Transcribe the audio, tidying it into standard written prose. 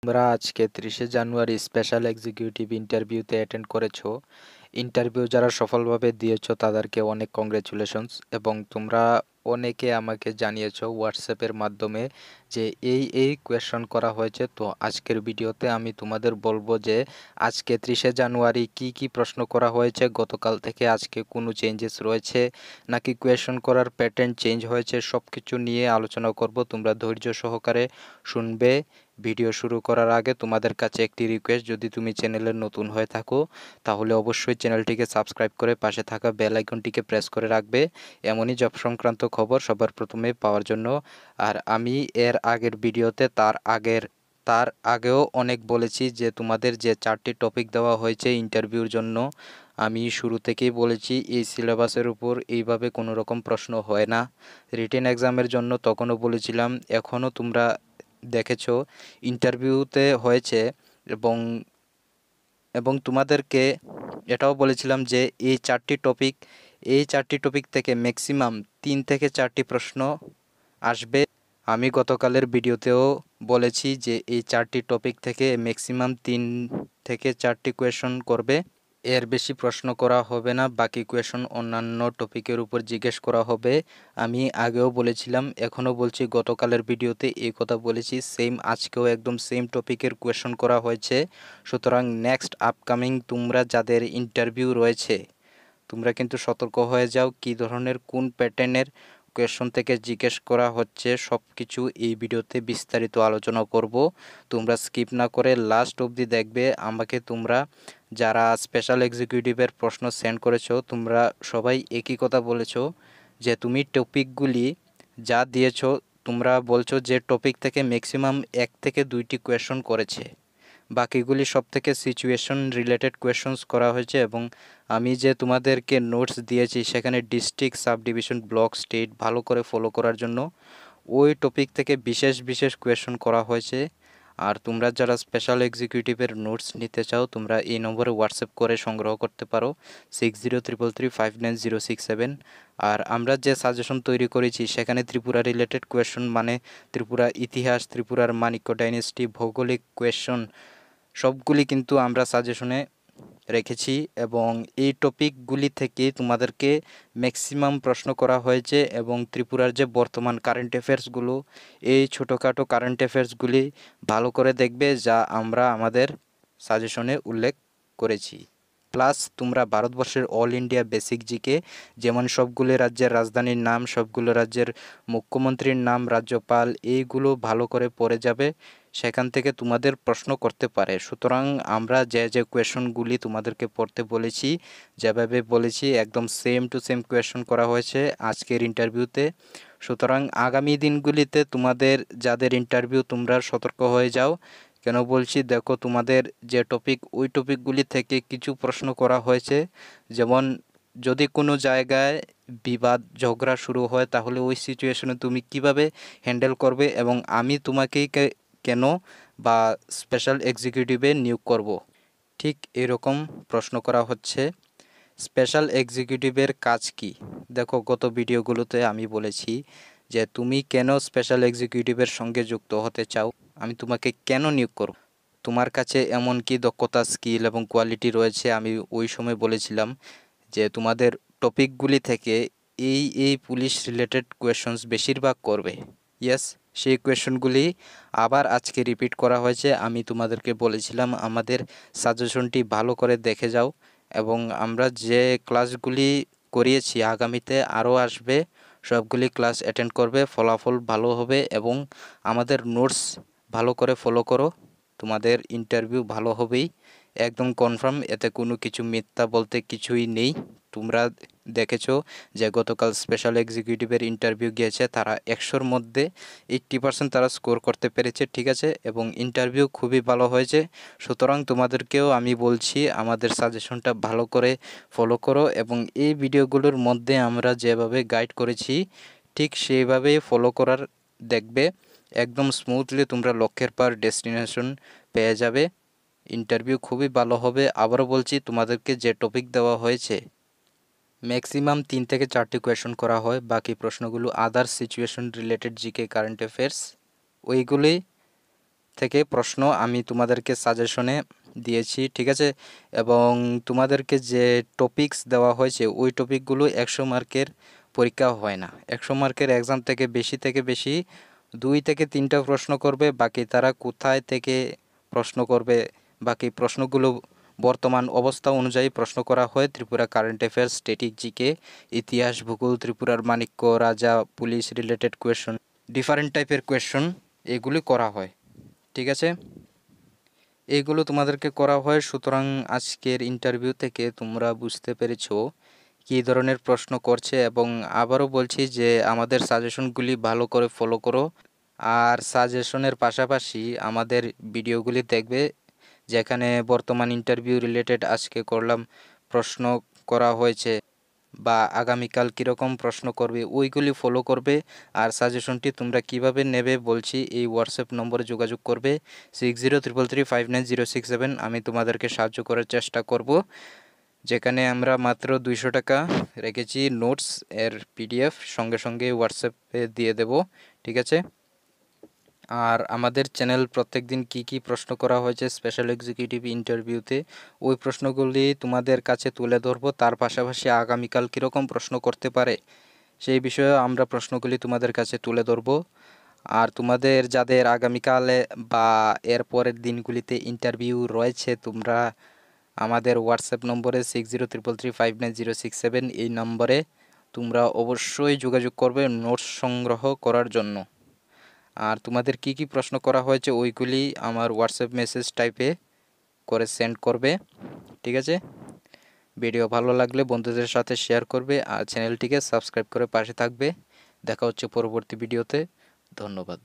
তোমরা আজকে 30শে জানুয়ারি special executive ইন্টারভিউতে অ্যাটেন্ড করেছো। ইন্টারভিউ যারা সফলভাবে দিয়েছো তাদেরকে অনেক কংগ্রেচুলেশনস। এবং তোমরা অনেকে আমাকে জানিয়েছো হোয়াটসঅ্যাপের মাধ্যমে যে এই কোয়েশ্চন করা হয়েছে। তো আজকের ভিডিওতে আমি তোমাদের বলবো যে আজকে 30শে জানুয়ারি কি কি প্রশ্ন করা হয়েছে, গতকাল থেকে আজকে কোনো চেঞ্জেস রয়েছে নাকি কোয়েশ্চন করার প্যাটার্ন চেঞ্জ হয়েছে, সব কিছু নিয়ে আলোচনা করব। তোমরা ধৈর্য সহকারে শুনবে। ভিডিও শুরু করার আগে তোমাদের কাছে একটি রিকোয়েস্ট, যদি তুমি চ্যানেলে নতুন হয়ে থাকো তাহলে অবশ্যই চ্যানেলটিকে সাবস্ক্রাইব করে পাশে থাকা বেল আইকনটিকে প্রেস করে রাখবে, এমনই জব সংক্রান্ত খবর সবার প্রথমে পাওয়ার জন্য। আর আমি এর আগের ভিডিওতে তার আগেও অনেক বলেছি যে তোমাদের যে 4টি টপিক দেওয়া হয়েছে ইন্টারভিউর জন্য, আমি শুরু থেকেই বলেছি এই সিলেবাসের উপর এইভাবে কোনো রকম প্রশ্ন হয় না। রিটেন এক্সামের জন্য তখনও বলেছিলাম, এখনও তোমরা দেখেছো ইন্টারভিউতে হয়েছে। এবং এবং তোমাদেরকে এটাও বলেছিলাম যে এই চারটি টপিক থেকে ম্যাক্সিমাম 3 থেকে 4টি প্রশ্ন আসবে। আমি গতকালের ভিডিওতেও বলেছি যে এই 4টি টপিক থেকে ম্যাক্সিমাম 3 থেকে 4টি কোয়েশন করবে, এর বেশি প্রশ্ন করা হবে না। বাকি কোয়েশন অন্যান্য টপিকের উপর জিজ্ঞেস করা হবে। আমি আগেও বলেছিলাম, এখনও বলছি, গতকালের ভিডিওতে এই কথা বলেছি, সেম আজকেও একদম সেম টপিকের কোয়েশন করা হয়েছে। সুতরাং নেক্সট আপকামিং তোমরা যাদের ইন্টারভিউ রয়েছে তোমরা কিন্তু সতর্ক হয়ে যাও, কী ধরনের কোন প্যাটার্নের কোয়েশন থেকে জিজ্ঞেস করা হচ্ছে সব কিছু এই ভিডিওতে বিস্তারিত আলোচনা করব। তোমরা স্কিপ না করে লাস্ট অবধি দেখবে। আমাকে তোমরা যারা স্পেশাল এক্সিকিউটিভের প্রশ্ন সেন্ড করেছো তোমরা সবাই একই কথা বলেছো যে তুমি টপিকগুলি যা দিয়েছো, তোমরা বলছো যে টপিক থেকে ম্যাক্সিমাম 1 থেকে 2টি কোয়েশন করেছে, বাকিগুলি সব থেকে সিচুয়েশন রিলেটেড কোয়েশনস করা হয়েছে। এবং আমি যে তোমাদেরকে নোটস দিয়েছি সেখানে district, sub division, block, state ভালো করে ফলো করার জন্য ওই টপিক থেকে বিশেষ বিশেষ কোয়েশন করা হয়েছে। আর তোমরা যারা স্পেশাল এক্সিকিউটিভের নোটস নিতে চাও তোমরা এই নম্বরে হোয়াটসঅ্যাপ করে সংগ্রহ করতে পারো, 6033359067। আর আমরা যে সাজেশন তৈরি করেছি সেখানে ত্রিপুরা রিলেটেড কোয়েশন, মানে ত্রিপুরা ইতিহাস, ত্রিপুরার মানিক্য ডাইনেস্টি, ভৌগোলিক কোয়েশন সবগুলি কিন্তু আমরা সাজেশনে রেখেছি। এবং এই টপিকগুলি থেকে তোমাদেরকে ম্যাক্সিমাম প্রশ্ন করা হয়েছে। এবং ত্রিপুরার যে বর্তমান কারেন্ট অ্যাফেয়ার্সগুলো, এই ছোটোখাটো কারেন্ট অ্যাফেয়ার্সগুলি ভালো করে দেখবে যা আমরা আমাদের সাজেশনে উল্লেখ করেছি। প্লাস তোমরা ভারতবর্ষের অল ইন্ডিয়া বেসিক জিকে, যেমন সবগুলো রাজ্যের রাজধানীর নাম, সবগুলো রাজ্যের মুখ্যমন্ত্রীর নাম, রাজ্যপাল, এইগুলো ভালো করে পড়ে যাবে, সেখান থেকে তোমাদের প্রশ্ন করতে পারে। সুতরাং আমরা যে যে কোয়েশনগুলি তোমাদেরকে পড়তে বলেছি, যেভাবে বলেছি একদম সেম টু সেম কোয়েশন করা হয়েছে আজকের ইন্টারভিউতে। সুতরাং আগামী দিনগুলিতে তোমাদের যাদের ইন্টারভিউ তোমরা সতর্ক হয়ে যাও। কেন বলছি, দেখো তোমাদের যে টপিক, ওই টপিকগুলি থেকে কিছু প্রশ্ন করা হয়েছে। যেমন যদি কোনো জায়গায় বিবাদ ঝগড়া শুরু হয় তাহলে ওই সিচুয়েশনে তুমি কিভাবে হ্যান্ডেল করবে, এবং আমি তোমাকেই কেন বা স্পেশাল এক্সিকিউটিভে নিয়োগ করব, ঠিক এরকম প্রশ্ন করা হচ্ছে। স্পেশাল এক্সিকিউটিভের কাজ কি? দেখো গত ভিডিওগুলোতে আমি বলেছি যে তুমি কেন স্পেশাল এক্সিকিউটিভের সঙ্গে যুক্ত হতে চাও, আমি তোমাকে কেন নিয়োগ করব, তোমার কাছে এমন কি দক্ষতা, স্কিল এবং কোয়ালিটি রয়েছে। আমি ওই সময় বলেছিলাম যে তোমাদের টপিকগুলি থেকে এই পুলিশ রিলেটেড কোয়েশনস বেশিরভাগ করবে। ইয়েস, সেই কোয়েশনগুলি আবার আজকে রিপিট করা হয়েছে। আমি তোমাদেরকে বলেছিলাম আমাদের সাজেশনটি ভালো করে দেখে যাও। এবং আমরা যে ক্লাসগুলি করিয়েছি আগামীতে আরও আসবে, সবগুলি ক্লাস অ্যাটেন্ড করবে, ফলাফল ভালো হবে। এবং আমাদের নোটস ভালো করে ফলো করো, তোমাদের ইন্টারভিউ ভালো হবেই, একদম কনফার্ম। এতে কোনো কিছু মিথ্যা বলতে কিছুই নেই। তোমরা দেখেছো যে গতকাল স্পেশাল এক্সিকিউটিভের ইন্টারভিউ গিয়েছে, তারা 100-র মধ্যে 80% তারা স্কোর করতে পেরেছে, ঠিক আছে। এবং ইন্টারভিউ খুবই ভালো হয়েছে। সুতরাং তোমাদেরকেও আমি বলছি আমাদের সাজেশনটা ভালো করে ফলো করো। এবং এই ভিডিওগুলোর মধ্যে আমরা যেভাবে গাইড করেছি ঠিক সেইভাবেই ফলো করার দেখবে, একদম স্মুথলি তোমরা লক্ষ্যের পর ডেস্টিনেশন পেয়ে যাবে। ইন্টারভিউ খুবই ভালো হবে। আবারও বলছি, তোমাদেরকে যে টপিক দেওয়া হয়েছে ম্যাক্সিমাম 3 থেকে 4টি কোয়েশন করা হয়, বাকি প্রশ্নগুলো other situation related GK, current affairs, ওইগুলি থেকে প্রশ্ন আমি তোমাদেরকে সাজেশনে দিয়েছি, ঠিক আছে। এবং তোমাদেরকে যে টপিকস দেওয়া হয়েছে ওই টপিকগুলো 100 মার্কের পরীক্ষা হয় না। 100 মার্কের এক্সাম থেকে বেশি 2 থেকে 3টা প্রশ্ন করবে, বাকি তারা কোথায় থেকে প্রশ্ন করবে, বাকি প্রশ্নগুলো বর্তমান অবস্থা অনুযায়ী প্রশ্ন করা হয়। Tripura current affairs, static GK, ইতিহাস, ভূগোল, ত্রিপুরার মাণিক্য রাজা, পুলিশ রিলেটেড কোয়েশন, ডিফারেন্ট টাইপের কোয়েশন এগুলি করা হয়, ঠিক আছে। এইগুলো তোমাদেরকে করা হয়। সুতরাং আজকের ইন্টারভিউ থেকে তোমরা বুঝতে পেরেছো কী ধরনের প্রশ্ন করছে। এবং আবারও বলছি যে আমাদের সাজেশনগুলি ভালো করে ফলো করো, আর সাজেশনের পাশাপাশি আমাদের ভিডিওগুলি দেখবে, যেখানে বর্তমান ইন্টারভিউ রিলেটেড আজকে করলাম প্রশ্ন করা হয়েছে বা আগামীকাল কীরকম প্রশ্ন করবে ওইগুলি ফলো করবে। আর সাজেশনটি তোমরা কিভাবে নেবে বলছি, এই হোয়াটসঅ্যাপ নম্বরে যোগাযোগ করবে 6033359067। আমি তোমাদেরকে সাহায্য করার চেষ্টা করব, যেখানে আমরা মাত্র 200 টাকা রেখেছি। নোটস এর পিডিএফ সঙ্গে সঙ্গে হোয়াটসঅ্যাপে দিয়ে দেব, ঠিক আছে। আর আমাদের চ্যানেল প্রত্যেক দিন কী কী প্রশ্ন করা হয়েছে স্পেশাল এক্সিকিউটিভ ইন্টারভিউতে ওই প্রশ্নগুলি তোমাদের কাছে তুলে ধরবো। তার পাশাপাশি আগামীকাল কীরকম প্রশ্ন করতে পারে সেই বিষয়ে আমরা প্রশ্নগুলি তোমাদের কাছে তুলে ধরবো। আর তোমাদের যাদের আগামীকালে বা এর পরের দিনগুলিতে ইন্টারভিউ রয়েছে, তোমরা আমাদের হোয়াটসঅ্যাপ নম্বরে 6033359067 এই নম্বরে তোমরা অবশ্যই যোগাযোগ করবে নোটস সংগ্রহ করার জন্য। আর তোমাদের কি কি প্রশ্ন করা হয়েছে ওইগুলি আমার হোয়াটসঅ্যাপ মেসেজ টাইপে করে সেন্ড করবে, ঠিক আছে। ভিডিও ভালো লাগলে বন্ধুদের সাথে শেয়ার করবে আর চ্যানেলটিকে সাবস্ক্রাইব করে পাশে থাকবে। দেখা হচ্ছে পরবর্তী ভিডিওতে। ধন্যবাদ।